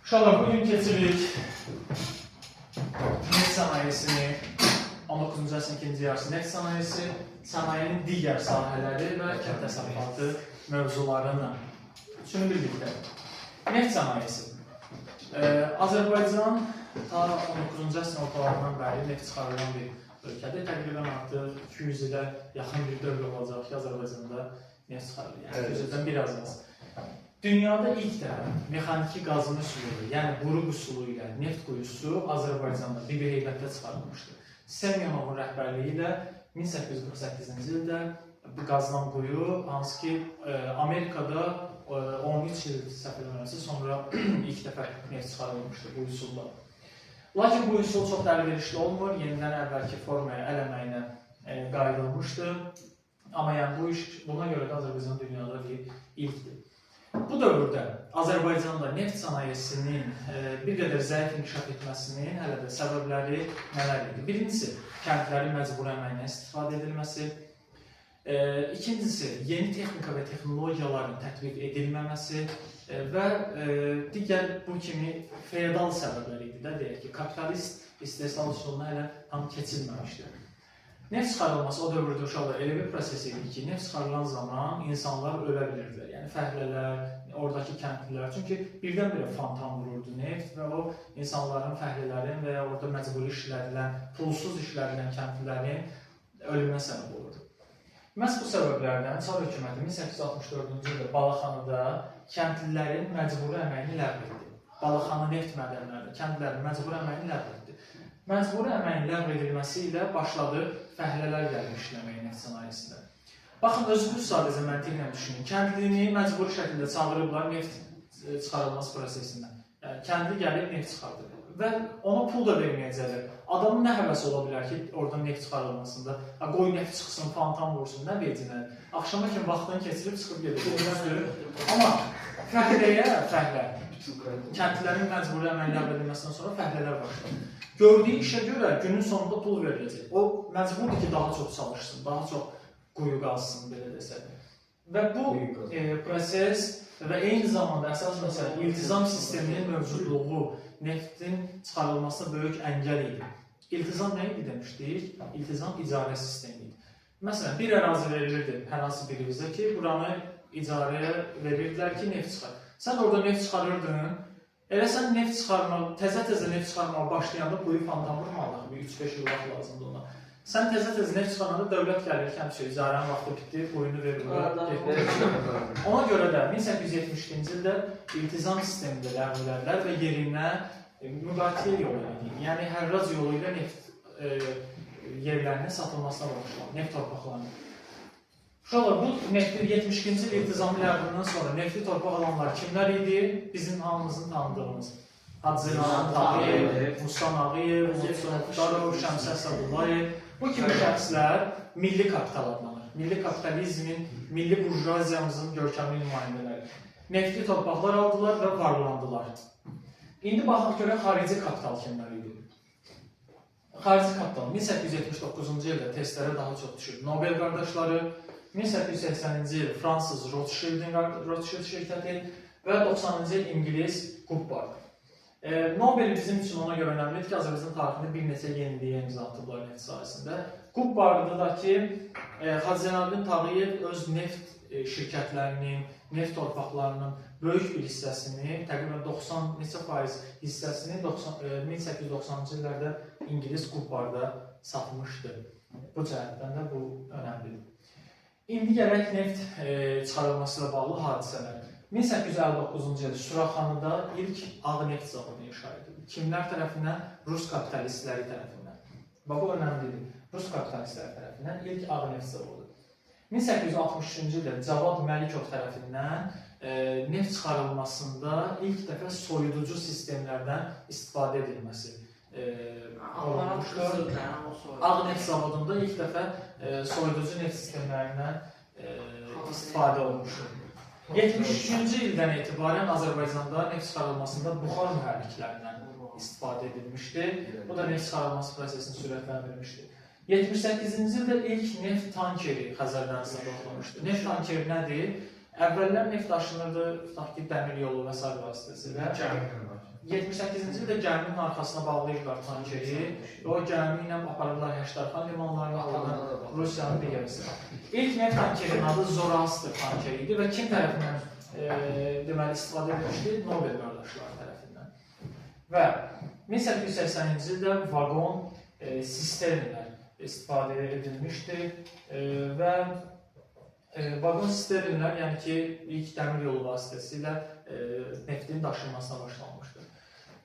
Uşaqlar, bugün keçirik neft sənayesini, 19-cu əsrin ikinci yarısı neft sənayesi, sənayenin digər sahələri və kənd təsərrüfatı mövzularını üçün birlikdə. Neft sənayesi. Azərbaycan ta 19-cu əsrin ortalarından bəri neft çıxarılan bir ölkədir. Təqribən artıq 200 ilə yaxın bir dövr olacaq ki, Azərbaycanda neft çıxarılır. Yəni 200 ildən biraz az. Dünyada ilk dəfə mexaniki qazma üsulu, yəni buruq üsulu ilə neft quyusu Azərbaycanda Bibiheybətdə çıxarılmışdır. Semyonovun rəhbərliyi ilə 1848-ci ildə qazılan quyu, hansı ki Amerikada 13 il səhv eləmirəmsə sonra ilk dəfə neft çıxarılmışdır bu üsulla. Lakin bu üsul çox da əlverişli olmur, yenidən əvvəlki formaya, əl əməyinə qayıdılmışdır. Amma yəni bu iş buna görə də Azərbaycan dünyada bir ilkdir. Bu dövrdə Azərbaycanda neft sənayesinin bir qədər zəif inkişaf etməsinin hələ də səbəbləri nələr idi? Birincisi, kəndlərin məcburi əməklə istifadə edilməsi. İkincisi, yeni texnika və texnologiyaların tətbiq edilməməsi və digər bu kimi feodal səbəblər idi də, deyək ki, kapitalist istehsal üsuluna hələ tam keçilməmişdir. Neft çıxarılması o dövrdə uşaqlar elə bir proses idi ki, neft çıxarılan zaman insanlar ölə bilirdilər. Yəni fəhlələr, oradakı kəndlilər. Çünki birdən-birə fontan vururdu neft və o insanların, fəhlələrin və ya orada məcburi işlədilən, pulsuz işlədilən kəndlilərin ölümünə səbəb olurdu. Məhz bu səbəblərdən Çar hökuməti 1864-cü ildə Balaxanıda kəndlilərin məcburi əməyini ləğv etdi. Balaxanı neft mədənlərində kəndlilərin məcburi əməyini ləğv etdi. Məcburi əməyin ləğv edilməsi ilə başladı fəhlələr gəlib işləməyə neft sənayesində. Baxın, özünüz sadəcə məntiqlə düşünün. Kəndlini məcburi şəkildə çağırıblar neft çıxarılması prosesindən. Yəni, kəndli gəlib neft çıxardır və ona pul da verməyəcəklər. Adamın nə həvəsi ola bilər ki, oradan neft çıxarılmasında, qoy neft çıxsın, fontan vursun, nə vercinlər. Axşama kimi vaxtını keçirib çıxıb gedir. Amma fəhlə, kəndlilərin məcburi əməyin ləğv edilməsindən sonra fəhlələr başladı. Gördüyü işə görə günün sonunda pul veriləcək. O məcburdur ki, daha çox çalışsın, daha çox quyu qazsın, belə desək. Və bu proses və eyni zamanda əsas məsələ iltizam sisteminin mövcudluğu neftin çıxarılmasına böyük əngəl idi. İltizam nə idi demişdik? İltizam icarə sistemi idi. Məsələn, bir ərazi verilirdi hər hansı birimizdə ki, buranı icarəyə verirdilər ki, neft çıxar. Sən orada neft çıxarırdın. Elə sən neft çıxarmağa, təzə neft çıxarmağa başlayanda quyu fontan vurmalıq, 3-5 il vaxt lazımdır ona. Sən təzə neft çıxarmanda dövlət gəlir ki, həmçə icarənin vaxtı bitdi, quyunu verir. Ona görə də 1872-ci ildə iltizam sistemində ləğv edildilər və yerinə müqayisə yolu edildi. Yəni hərrac yolu ilə neft yerlərinin satılmasına başlandı, neft torpaqlarının. Uşaqlar, bu neftin 72-ci il iltizamı ləğvindən sonra nefti torpaq alanlar kimlər idi? Bizim hamımızın tanıdığımız Hacı Zeynalabdin Tağıyev, Mustan Ağayev, Muxtarov, Şəmsə Əsədullayev. Bu kimi şəxslər milli kapital adlanır. Milli kapitalizmin, milli burjuaziyamızın görkəmli nümayəndələri. Nefti torpaqlar aldılar və varlandılar. İndi baxaq görək xarici kapital kimlər idi? Xarici kapital 1879-cu ildə testlərə daha çox düşür. Nobel qardaşları, 1880-ci il Fransız Rothschild şirkəti və 90-cı il İngiliz Goodbar. Nobel bizim üçün ona görə önəmlidir ki, Azərbaycan tarixində bir neçə yeniliyə imza atıblar neft sahəsində. Goodbar'da da ki, Hacı Zeynalabdin Tağıyev öz neft şirkətlərinin, neft torpaqlarının böyük bir hissəsini, təqribən 90% hissəsini 1890-cı illərdə İngiliz Goodbar'da satmışdı. Bu cəhətdən də bu önəmlidir. İndi gələk neft çıxarılması ilə bağlı hadisələr. 1859-cu il Suraxanıda ilk ağ neft zavodu inşa edildi. Kimlər tərəfindən? Rus kapitalistləri tərəfindən. Bu önəmlidir. Rus kapitalistləri tərəfindən ilk ağ neft zavodu. 1863-cü ildə Cavad Məlikov tərəfindən neft çıxarılmasında ilk dəfə soyuducu sistemlərdən istifadə edilməsi olmuşdur. Ağ neft zavodunda ilk dəfə soyuducu neft sistemlərindən istifadə olmuşdur. 73-cü ildən etibarən Azərbaycanda neft çıxarılmasında buxar mühərriklərindən istifadə edilmişdir. Bu da neft çıxarılması prosesini sürətləndirmişdir. 78-ci ildə ilk neft tankeri Xəzər dənizində doğulmuşdur. Neft tankeri nədir? Əvvəllər neft daşınırdı, tutaq ki, dəmir yolu və s. vasitəsilə. 78-ci ildə gəminin arxasına bağlayıblar tankeri və o gəmi ilə aparırlar Həştərxan limanlarına, aparırlar Rusiyanın digər hissəsinə. İlk neft tankerinin adı Zoroastr tankeri idi və kim tərəfindən deməli istifadə edilmişdi? Nobel qardaşları tərəfindən. Və 1880-ci ildə vaqon sisternlər istifadə edilmişdi və vaqon sisternlər, yəni ki, ilk dəmir yolu vasitəsilə neftin daşınmasına başlanmışdı.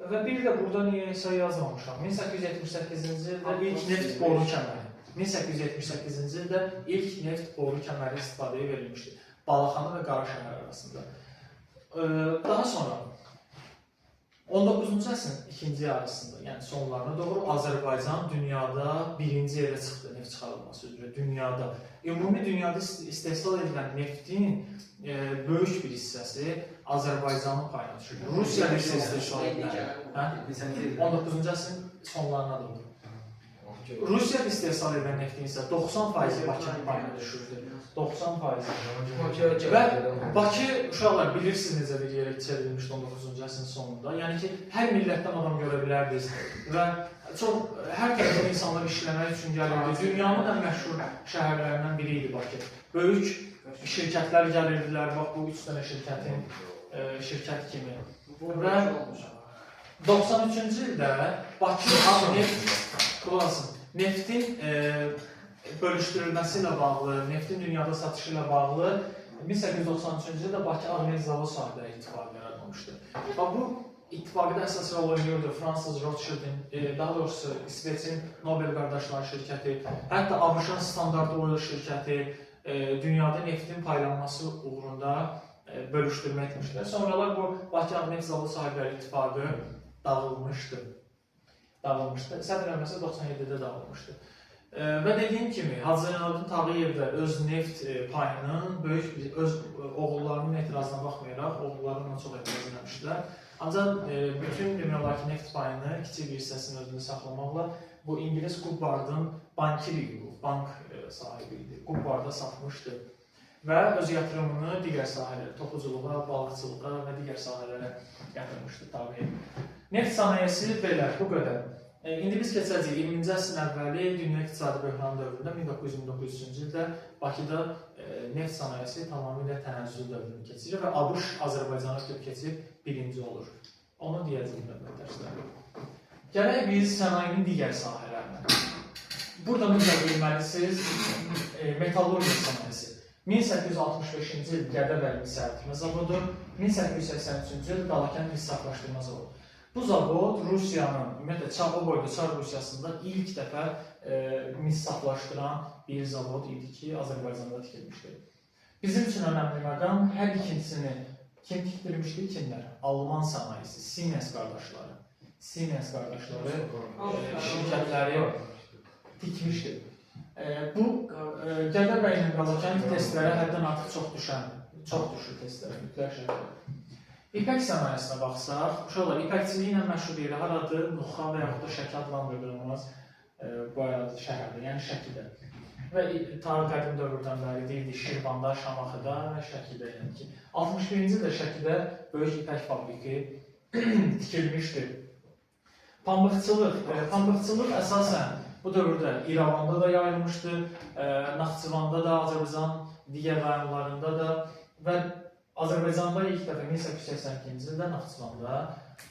Və bir də burada niyəsə yazmamışam. 1878-ci ildə ilk neft boru kəməri. 1878-ci ildə ilk neft boru kəməri istifadəyə verilmişdi. Balaxanı və Qaraşəhər arasında. Daha sonra 19-cu əsrin ikinci yarısında, yəni sonlarına doğru Azərbaycan dünyada birinci yerə çıxdı neft çıxarılması üzrə. Dünyada. Ümumi dünyada istehsal edilən neftin böyük bir hissəsi Azərbaycanın payına düşür. Rusiya nefti istehsal edilən 19-cu əsrin sonlarına doğru. Rusiya istehsal edən neftin isə 90% Bakının payına düşürdü. 90%. Və Bakı, uşaqlar, bilirsiniz necə bir yerə çevrilmişdi 19-cu əsrin sonunda. Yəni ki, hər millətdən adam görə bilərdiniz və hər tərəfdən insanlar işləmək üçün gəlirdi. Dünyanın ən məşhur şəhərlərindən biri idi Bakı. Böyük şirkətlər gəlirdilər, bax bu 3 dənə şirkətin şirkət kimi. Və 93-cü ildə Bakı neftin bölüşdürülməsi ilə bağlı, neftin dünyada satışı ilə bağlı 1893-cü ildə Bakı Ağneft Zavod sahibləri ittifaqı yaradılmışdı. Bu ittifaqda əsas rol oynuyordu Fransız Rothschild'in, daha doğrusu İsveçin Nobel qardaşları şirkəti, hətta ABŞ-ın Standard Oil şirkəti dünyada neftin paylanması uğrunda bölüşdürmə etmişdilər. Sonralar bu Bakı Ağneft Zavod sahibləri ittifaqı dağılmışdı. Sədr Əməsi 97-də dağılmışdı. Və dediyim kimi, Hacı Zeynalabdin Tağıyev də öz neft payının böyük bir, öz oğullarının etirazına baxmayaraq, oğulları ona çox etiraz edəmişdilər. Ancaq bütün demək olar ki, neft payını kiçik bir hissəsinin özünü saxlamaqla bu İngilis Goodward'ın bankiri idi, bank sahibi idi. Goodward'a satmışdı və öz yatırımını digər sahələrə, toxuculuğa, balıqçılığa və digər sahələrə yatırmışdı Tağıyev. Neft sənayesi belə, bu qədər. İndi biz keçəcəyik 20-ci əsrin əvvəli dünya iqtisadi böhran dövründə 1929-cu ildə Bakıda neft sənayesi tamamilə tənəzzül dövrünü keçirir və ABŞ Azərbaycana keçib birinci olur. Onu deyəcəyim dərslərdə. Gələk biz sənayenin digər sahələrinə. Burada mütləq bilməlisiniz metallurgiya sənayesi. 1865-ci il Gədəbəy mis əritimə zavodu, 1883-cü il Qalakən mis saflaşdırma zavodu. Bu zavod Rusiyanın, ümumiyyətlə o boyda Çar Rusiyasında ilk dəfə mis saflaşdıran bir zavod idi ki, Azərbaycanda tikilmişdir. Bizim üçün önəmli məqam hər ikincisini kim tikdirmişdi? Kimlər? Alman sənayesi, Siemens qardaşları. Siemens qardaşları şirkətləri tikmişdir. Bu Gədəbəy ilə Qalakən testlərə həddən artıq çox düşür testlərə, mütləq şəkildə. İpək sənayesinə baxsaq, uşaqlar, ipəkçiliyi ilə məşhur yeri haradır? Nuxa və yaxud da Şəki adlandırdığımız bu şəhərdə, yəni Şəkidə. Və tarix qədim dövrdən bəri deyildi Şirvanda, Şamaxıda və Şəkidə. Yəni ki, 61-ci ildə Şəkidə böyük ipək fabriki tikilmişdir. Pambıqçılıq əsasən bu dövrdə İrəvanda da yayılmışdı, Naxçıvanda da, Azərbaycan digər rayonlarında da və Azərbaycanda ilk dəfə 1882-ci ildə Naxçıvanda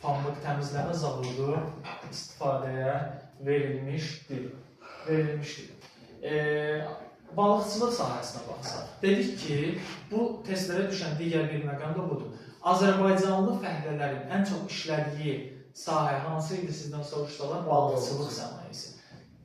pambıq təmizləmə zavodu istifadəyə verilmişdir. Balıqçılıq sahəsinə baxsaq, dedik ki, bu testlərə düşən digər bir məqam da budur. Azərbaycanlı fəhlələrin ən çox işlədiyi sahə hansı idi sizdən soruşsalar? Balıqçılıq sənayesi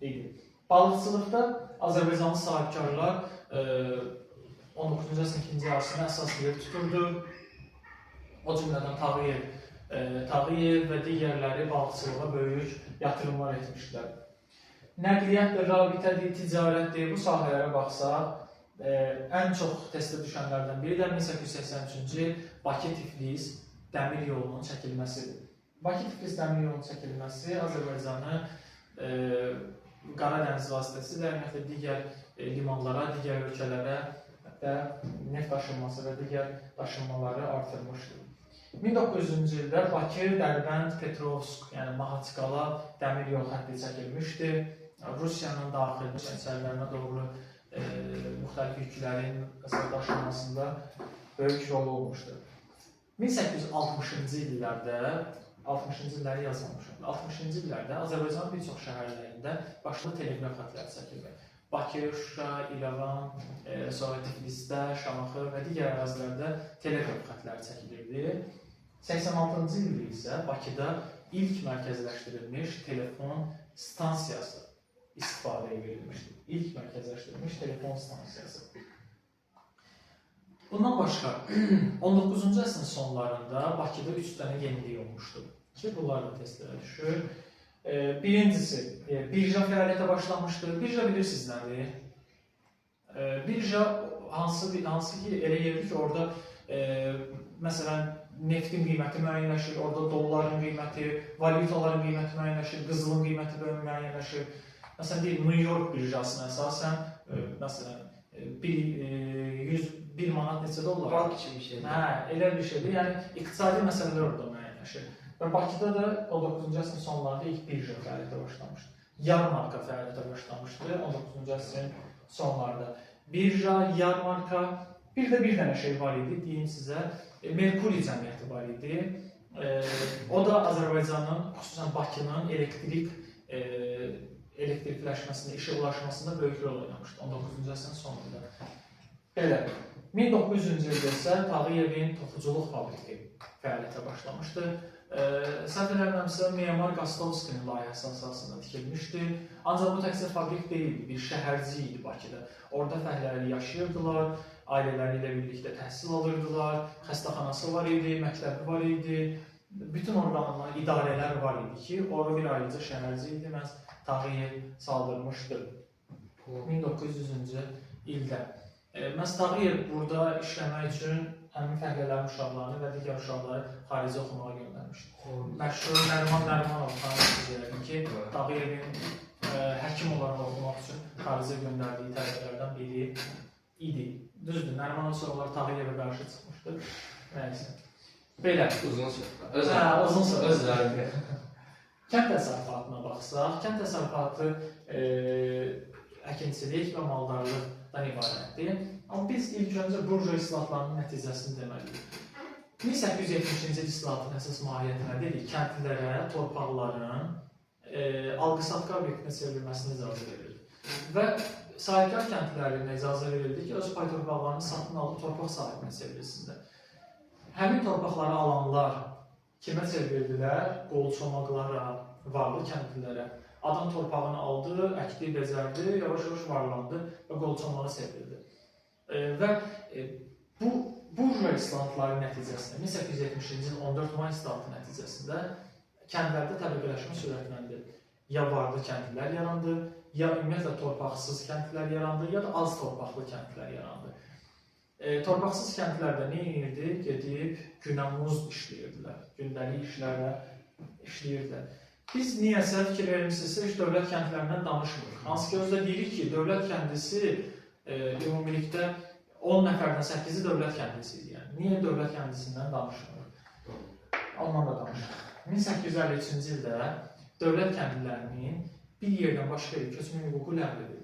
idi. Balıqçılıqda Azərbaycanlı sahibkarlar 19-cu əsrin ikinci yarısında əsas yer tuturdu. O cümlədən Tağıyev və digərləri balıqçılığa böyük yatırımlar etmişdilər. Nəqliyyatdır, rabitədir, ticarətdir, bu sahələrə baxsaq, ən çox testə düşənlərdən biri də 1883-cü il Bakı-Tiflis dəmir yolunun çəkilməsidir. Bakı-Tiflis dəmir yolunun çəkilməsi Azərbaycanı Qara dəniz vasitəsilə digər limanlara, digər ölkələrə neft daşınması və digər daşınmaları artırmışdır. 1900-cü ildə Bakı, Dərbənd, Petrovsk, yəni Mahaçqala dəmir yol xətti çəkilmişdi. Rusiyanın daxili kəndlərinə doğru müxtəlif yüklərin daşınmasında böyük rol olmuşdur. 1860-cı illərdə, 60-cı illəri yazmamışam, 60-cı illərdə Azərbaycanın bir çox şəhərlərində başlı teleqraf xətləri çəkildi. Bakı, Şuşa, İrəvan, sonra Tiflisdə, Şamaxı və digər ərazilərdə teleqraf xətləri çəkilirdi. 86-cı ildə isə Bakıda ilk mərkəzləşdirilmiş telefon stansiyası istifadəyə verilmişdir. İlk mərkəzləşdirilmiş telefon stansiyası. Bundan başqa, 19-cu əsrin sonlarında Bakıda 3 dənə yenilik olmuşdur ki, bunlar da testlərə düşür. Birincisi, birja fəaliyyətə başlamışdır. Birja bilirsiniz nədir? Birja hansı ki, elə yerdir ki, orada məsələn, neftin qiyməti müəyyənləşir, orada dolların qiyməti, valyutaların qiyməti müəyyənləşir, qızılın qiyməti müəyyənləşir. Məsələn, deyil, New York birjasına əsasən, məsələn, 1 manat neçə dollar? Bank kimi bir şeydir. Hə, elə bir şeydir. Yəni, iqtisadi məsələlər orada müəyyənləşir. Və Bakıda da 19-cu əsrin sonlarında ilk birja fəaliyyətə başlamışdır. Yarmarka fəaliyyətə başlamışdır 19-cu əsrin sonlarında. Birja, yarmarka, bir də bir dənə şey var idi, deyim sizə, Merkuri cəmiyyəti var idi. O da Azərbaycanın, xüsusən Bakının elektrikləşməsində, işıqlaşmasında böyük rol oynamışdı 19-cu əsrin sonunda. Belə, 1900-cü ildə isə Tağıyevin toxuculuq fabriki fəaliyyətə başlamışdı. Səhv eləmirəmsə, Memar Qastovskinin layihəsi əsasında tikilmişdi. Ancaq bu təkcə fabrik deyildi, bir şəhərci idi Bakıda. Orada fəhlələri yaşayırdılar, ailələri ilə birlikdə təhsil alırdılar, xəstəxanası var idi, məktəbi var idi. Bütün orqanlar, idarələr var idi ki, orada bir ayrıca şəhərci idi, məhz Tağıyev saldırmışdı 1900-cü ildə. Məhz Tağıyev burada işləmək üçün həmin fəhlələrin uşaqlarını və digər uşaqları xarici oxumağa göndərmişdi. Məşhur Nəriman Nərimanov tanıyırdı ki, Tağıyevin həkim olaraq oxumaq üçün xaricə göndərdiyi tələbələrdən biri idi. Düzdür, Nərimanov sonralar Tağıyevə qarşı çıxmışdı. Nəysə. Belə. Uzun söhbət. Uzun söhbət. Özləri. Kənd təsərrüfatına baxsaq, kənd təsərrüfatı əkinçilik və maldarlıqdan ibarətdir. Amma biz ilk öncə burja islahatlarının nəticəsini deməliyik. 1870-ci il islahatının əsas mahiyyəti nədir? Kəndlilərə torpaqların alqı-satqı obyektinə çevrilməsinə icazə verildi. Və sahibkar kəndlilərinə icazə verildi ki, öz pay torpaqlarını satın alıb torpaq sahibinə çevrilsinlər. Həmin torpaqları alanlar kimə çevrildilər? Qolçomaqlara, varlı kəndlilərə. Adam torpağını aldı, əkdi, becərdi, yavaş-yavaş varlandı və qolçomağa çevrildi. Və bu burja islahatları nəticəsində, 1870-ci il 14 may islahatı nəticəsində kəndlərdə təbəqələşmə sürətləndi. Ya varlı kəndlilər yarandı, ya ümumiyyətlə torpaqsız kəndlilər yarandı, ya da az torpaqlı kəndlilər yarandı. Torpaqsız kəndlərdə nə edirdi? Gedib günəmuz işləyirdilər, gündəlik işlərlə işləyirdilər. Biz niyəsə fikir vermişsinizsə, heç dövlət kəndlərindən danışmırıq. Hansı ki, özdə deyirik ki, dövlət kəndlisi ümumilikdə 10 nəfərdən 8-i dövlət kəndlisidir. Yəni, niyə dövlət kəndlisindən danışmırıq? Ondan da danışırıq. 1853-cü ildə dövlət kəndlilərinin bir yerdən başqa yerə köçmə hüququ ləğv edildi.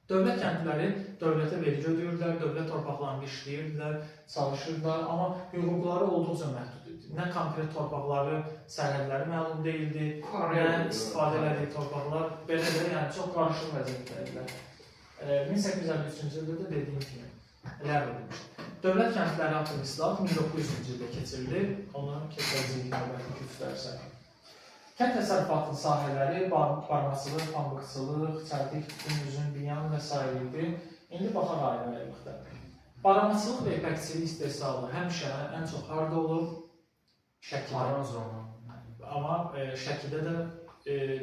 Dövlət kəndliləri dövlətə vergi ödəyirlər, dövlət torpaqlarını işləyirdilər, çalışırdılar, amma hüquqları olduqca məhdud idi. Nə konkret torpaqları, sərhədləri məlum deyildi, nə istifadə elədiyi torpaqlar, belə də yəni çox qarışıq vəziyyətdədirlər. 1853-cü ildə də dediyim kimi ləğv edilmişdir. Dövlət kəndliləri haqqında islahat 1900-cü ildə keçirildi, onu keçəcəyik növbəti kürsülərsə. Kənd təsərrüfatının sahələri barmaqçılıq, pambıqçılıq, çəltik, tütün, üzüm, biyan və s. idi. İndi baxaq ayrı-ayrılıqda. Barmaqçılıq və ipəkçilik istehsalı həmişə ən çox harda olur? Şəkidə. Amma Şəkidə də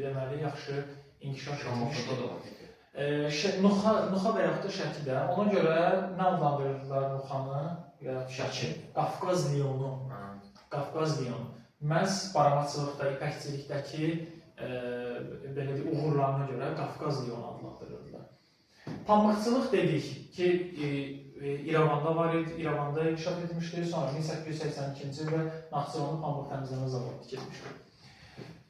deməli yaxşı inkişaf etmişdir. Nuxa və yaxud da Şəkidə. Ona görə nə adlandırırlar Nuxanı? Şəki. Qafqaz Liyonu. Qafqaz Liyonu. Məhz barmaqçılıqda, ipəkçilikdəki uğurlarına görə Qafqaz Liyonu adlandırırlar. Pambıqçılıq dedik ki, İrəvanda var idi, İrəvanda inkişaf etmişdi. Sonra 1882-ci ildə Naxçıvanın pambıq təmizləmə zavodu tikilmişdi.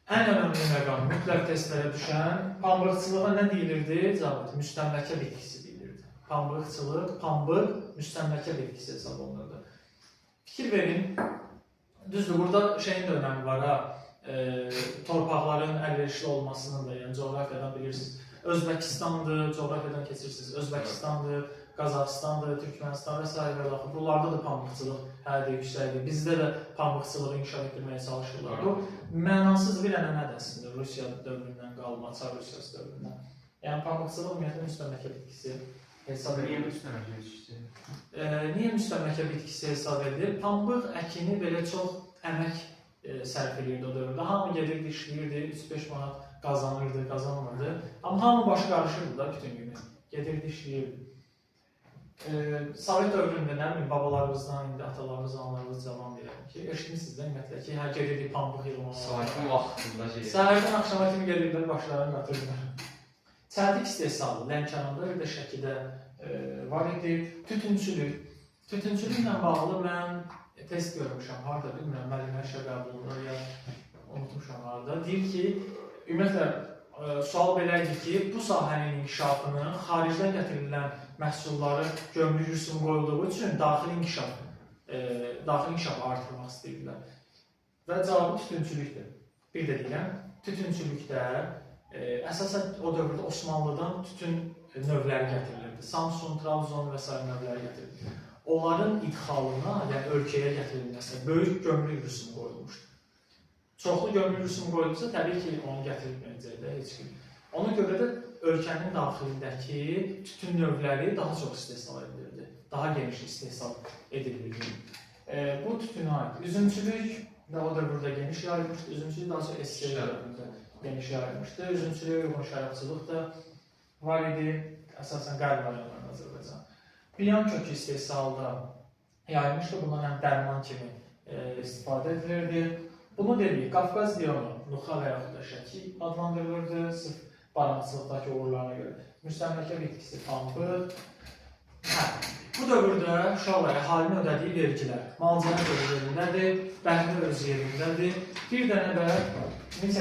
Ən önəmli məqam mütləq testlərə düşən pambıqçılığa nə deyilirdi? Cavab müstəmləkə bitkisi deyilirdi. Pambıqçılıq, pambıq müstəmləkə bitkisi hesab olunurdu. Fikir verin, düzdür, burada şeyin də önəmi var ha, torpaqların əlverişli olmasının da, yəni coğrafiyadan bilirsiniz. Özbəkistandır, coğrafiyadan keçirsiniz, Özbəkistandır, Qazaxıstandır, Türkmənistan və s. və daxil. Buralarda da pambıqçılıq hələ yüksəkdir. Bizdə də pambıqçılığı inkişaf etdirməyə çalışırlar. Bu mənasız bir ənənədir əslində Rusiya dövründən qalma, Çar Rusiyası dövründən. Yəni pambıqçılıq ümumiyyətlə müstəmləkə bitkisi hesab edilir. Niyə müstəmləkə bitkisi? Niyə müstəmləkə bitkisi hesab edilir? Pambıq əkini belə çox əmək sərf edirdi o dövrdə. Hamı gedirdi, işləyirdi, 3-5 manat qazanırdı, qazanmırdı. Amma hamı başı qarışırdı da bütün günü. Gedirdi, işləyirdi. Sovet dövründə nə bilim, babalarımızdan, indi atalarımız, analarımız cavan deyirəm ki, eşitmişsiniz də ümumiyyətlə ki, hər gedirdik pambıq yığmağa. Sovetin vaxtında şey. Səhərdən axşama kimi gedirdilər, başlarını qatırdılar. Çəltik istehsalı Lənkəranda bir də Şəkidə var idi. Tütünçülük. Tütünçülüklə bağlı mən test görmüşəm, harada bilmirəm, müəllimlər işə qəbulunda ya unutmuşam harada. Deyir ki, ümumiyyətlə sual belə idi ki, bu sahənin inkişafını xaricdən gətirilən məhsulları gömrük rüsumu qoyulduğu üçün daxili inkişaf artırmaq istəyirlər. Və cavabı tütünçülükdür. Bir də deyirəm, tütünçülükdə əsasən o dövrdə Osmanlıdan tütün növləri gətirilirdi. Samsun, Trabzon və s. növləri gətirilirdi. Onların idxalına, yəni ölkəyə gətirilməsinə böyük gömrük rüsumu qoyulmuşdu. Çoxlu gömrük rüsumu qoyulursa, təbii ki, onu gətirilməyəcək də heç kim. Ona görə də ölkənin daxilindəki tütün növləri daha çox istehsal edilirdi. Daha geniş istehsal edilirdi. Bu tütünə aid. Üzümçülük də o dövrdə geniş yayılmışdı. Üzümçülük daha çox SSR dövründə geniş yayılmışdı. Üzümçülüyə uyğun şərabçılıq da var idi. Əsasən qərb rayonlarında Azərbaycan. Biyan kökü istehsalda yayılmışdı. Bundan həm dərman kimi istifadə edilirdi. Bunu dedik, Qafqaz diyonu, Nuxa və yaxud da Şəki adlandırılırdı. Sırf baramaçılıqdakı uğurlarına görə. Müstəmləkə bitkisi pambıq. Bu dövrdə uşaqlar əhalinin ödədiyi vergilər. Malcana öz yerindədir, bəhri öz yerindədir. Bir dənə də